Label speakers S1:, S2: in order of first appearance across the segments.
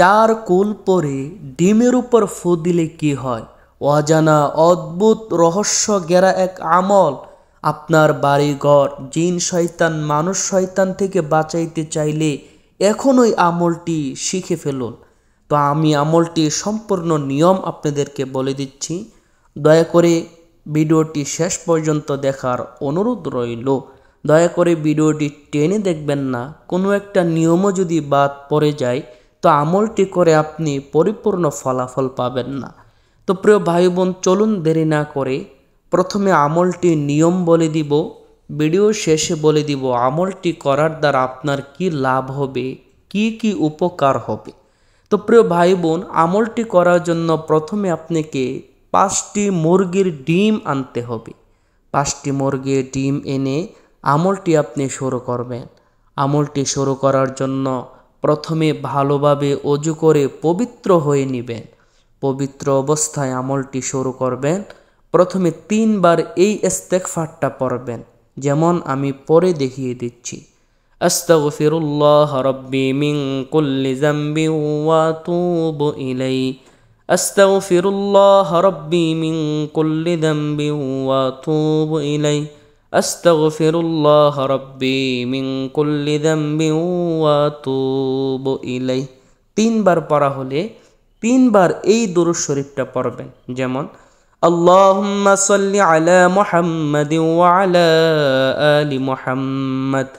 S1: চার কুল পরে ডিমের উপর ফু দিলে কি হয়? অজানা অদ্ভুত রহস্য ঘেরা এক আমল। আপনার বাড়িঘর জিন শয়তান মানুষ শয়তান থেকে বাঁচাইতে চাইলে এখন ওই আমলটি শিখে ফেলুন। তো আমি আমলটি সম্পূর্ণ নিয়ম আপনাদেরকে বলে দিচ্ছি, দয়া করে ভিডিওটি শেষ পর্যন্ত দেখার অনুরোধ রইল। দয়া করে ভিডিওটি টেনে দেখবেন না, কোনো একটা নিয়মও যদি বাদ পড়ে যায় তো আমলটি করে আপনি পরিপূর্ণ ফলাফল পাবেন না। তো প্রিয় ভাই বোন, চলুন দেরি না করে প্রথমে আমলটির নিয়ম বলে দিব, ভিডিও শেষে বলে দিব আমলটি করার দ্বারা আপনার কি লাভ হবে, কি কি উপকার হবে। তো প্রিয় ভাই বোন, আমলটি করার জন্য প্রথমে আপনাকে 5টি মুরগির ডিম আনতে হবে। 5টি মুরগির ডিম এনে আমলটি আপনি শুরু করবেন। আমলটি শুরু করার জন্য প্রথমে ভালোভাবে ওযু করে পবিত্র হয়ে নেবেন। পবিত্র অবস্থায় আমলটি শুরু করবেন। প্রথমে 3 বার এই ইস্তেগফারটা পড়বেন, যেমন আমি পরে দেখিয়ে দিচ্ছি। আস্তাগফিরুল্লাহ রাব্বি মিন কুল্লি যামবিন ওয়া আতুবু ইলাইহি। আস্তাগফিরুল্লাহ রাব্বি মিন কুল্লি যামবিন ওয়া আতুবু ইলাইহি। আস্তাগফিরুল্লাহ রাব্বি মিন কুল্লি যামবিন ওয়া আতুবু ইলাইহি। 3 বার পড়া হলে 3 বার এই দুরূদ শরীফটা পড়বেন, যেমন আল্লাহুম্মা সাল্লি আলা মুহাম্মাদিন ওয়া আলা আলি মুহাম্মাদ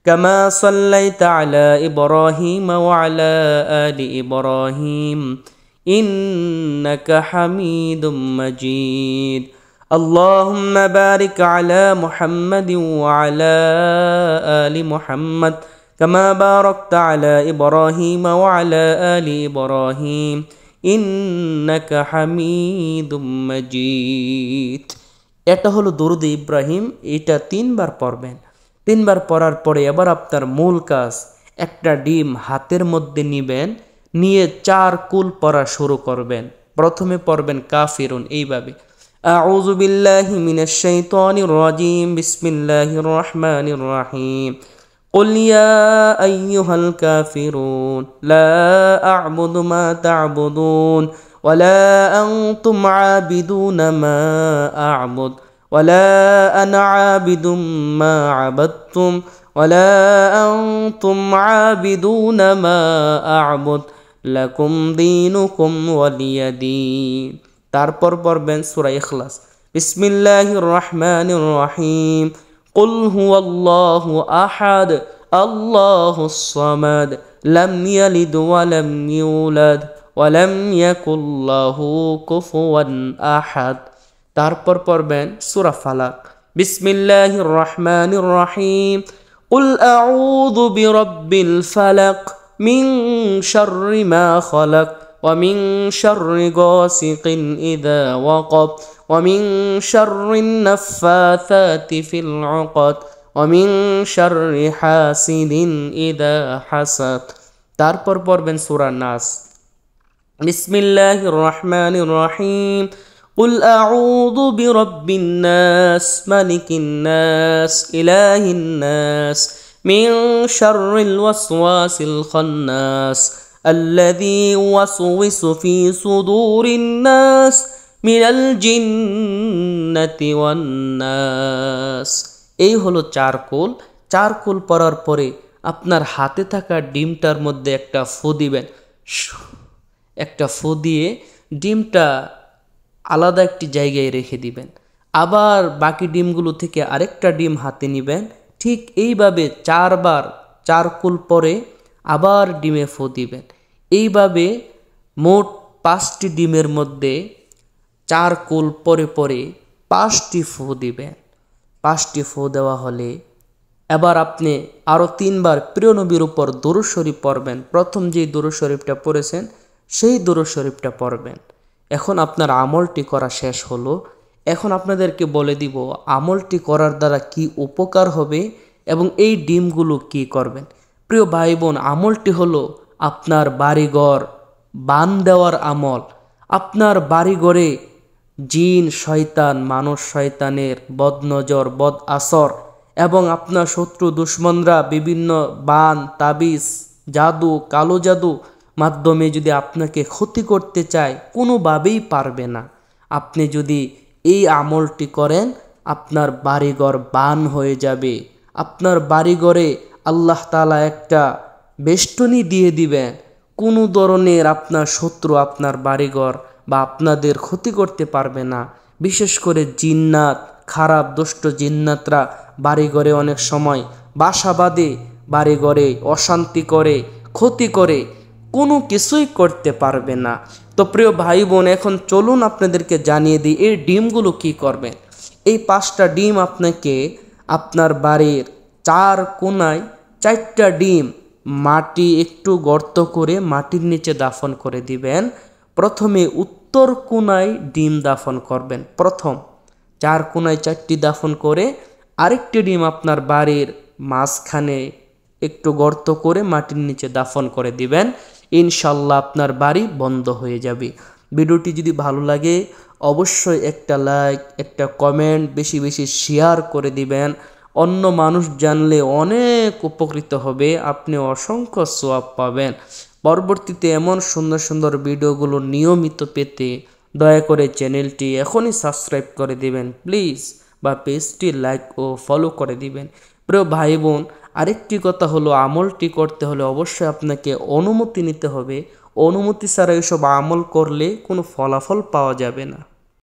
S1: কামা সাল্লাইতা আলা ইব্রাহিম ওয়া আলা আলি ইব্রাহিম ইন্নাকা হামিদুম মাজিদ। আল্লাহুম্মা বারিক আলা মুহাম্মাদিন ওয়া আলা আলি মুহাম্মাদ কামা বারাকতা আলা ইব্রাহিম ওয়া আলা আলি ইব্রাহিম ইন্নাকা হামিদুম মাজিদ। এটা হলো দরুদ ইব্রাহিম। এটা 3 বার পড়বেন। 3 বার পড়ার পরে এবার আপনার মূল কাজ, একটা ডিম হাতের মধ্যে নেবেন, নিয়ে 4 কুল পড়া শুরু করবেন। প্রথমে পড়বেন কাফিরুন, এইভাবে আউযু বিল্লাহি মিনাশ শাইতানির রাজিম বিসমিল্লাহির রহমানির রহিম। قل يا أيها الكافرون لا أعبد ما تعبدون ولا أنتم عابدون ما أعبد ولا أنا عابد ما عبدتم ولا أنتم عابدون ما أعبد لكم دينكم ولي دين। তারপর পড়বেন সূরা ইখলাস, বিসমিল্লাহির রহমানির রহিম। قل هو الله أحد الله الصمد لم يلد ولم يولد ولم يكن له كفوا أحد। তারপর পড়বেন সূরা ফালাক, বিসমিল্লাহির রহমানির রহিম। قل أعوذ برب الفلق من شر ما خلق ومن شر غاسق إذا وقب ومن شر النفاثات في العقد ومن شر حاسد إذا حسد। তারপর পড়বেন সূরা নাস, বিসমিল্লাহির রহমানির রহিম। قل أعوذ برب الناس ملك الناس إله الناس من شر الوسواس الخناس الذي يوسوس في صدور الناس মিনাল জিন্নাতি ওয়ান নাস। এই হলো 4 কুল। 4 কুল পড়ার পরে আপনার হাতে থাকা ডিমটার মধ্যে একটা ফু দিবেন। একটা ফু দিয়ে ডিমটা আলাদা একটি জায়গায় রেখে দিবেন। আবার বাকি ডিমগুলো থেকে আরেকটা ডিম হাতে নেবেন। ঠিক এইভাবে 4 বার 4 কুল পরে আবার ডিমে ফু দিবেন। এইভাবে মোট 5টি ডিমের মধ্যে 4 কুল পরে পরে 5টি ফু দিবেন। 5টি ফু দেওয়া হলে এবার আপনি আরও 3 বার প্রিয় নবীর উপর দুরূদ শরীফ পড়বেন। প্রথম যে দুরূদ শরীফটা পড়েছেন সেই দুরূদ শরীফটা পড়বেন। এখন আপনার আমলটি করা শেষ হলো। এখন আপনাদেরকে বলে দিব আমলটি করার দ্বারা কি উপকার হবে এবং এই ডিমগুলো কি করবেন। প্রিয় ভাই বোন, আমলটি হলো আপনার বাড়িঘর বান দেওয়ার আমল। আপনার বাড়িঘরে জিন শয়তান মানুষ শয়তানের বদনজর বদ আসর এবং আপনার শত্রু দুশ্মনরা বিভিন্ন বান তাবিজ জাদু কালো জাদু মাধ্যমে যদি আপনাকে ক্ষতি করতে চায় কোনোভাবেই পারবে না। আপনি যদি এই আমলটি করেন আপনার বাড়িঘর বান হয়ে যাবে। আপনার বাড়িঘরে আল্লাহ তাআলা একটা বেষ্টনী দিয়ে দিবেন। কোনো ধরনের আপনার শত্রু আপনার বাড়িঘর বা আপনাদের ক্ষতি করতে পারবে না। বিশেষ করে জিন্নাত, খারাপ দুষ্ট জিন্নাতরা বাড়িঘরে অনেক সময় বাসা বাঁধে, বাড়িঘরে অশান্তি করে, ক্ষতি করে, কোনো কিছুই করতে পারবে না। তো প্রিয় ভাই বোন, এখন চলুন আপনাদেরকে জানিয়ে দিই এই ডিমগুলো কি করবেন। এই 5টা ডিম আপনাকে আপনার বাড়ির 4 কোণায় 4টা ডিম মাটি একটু গর্ত করে মাটির নিচে দাফন করে দিবেন। প্রথমে উত্তর কোণায় ডিম দাফন করবেন। প্রথম 4 কোণায় 4টি দাফন করে আরেকটি ডিম আপনার বাড়ির মাঝখানে একটু গর্ত করে মাটির নিচে দাফন করে দিবেন। ইনশাল্লাহ আপনার বাড়ি বন্ধ হয়ে যাবে। ভিডিওটি যদি ভালো লাগে অবশ্যই একটা লাইক, একটা কমেন্ট, বেশি বেশি শেয়ার করে দিবেন। অন্য মানুষ জানলে অনেক উপকৃত হবে, আপনি অসংখ্য সওয়াব পাবেন। পরবর্তীতে এমন সুন্দর সুন্দর ভিডিওগুলো নিয়মিত পেতে দয়া করে চ্যানেলটি এখনই সাবস্ক্রাইব করে দিবেন প্লিজ, বা পেজটি লাইক ও ফলো করে দিবেন। প্রিয় ভাই বোন, আরেকটি কথা হলো, আমলটি করতে হলে অবশ্যই আপনাকে অনুমতি নিতে হবে। অনুমতি ছাড়া এসব আমল করলে কোনো ফলাফল পাওয়া যাবে না।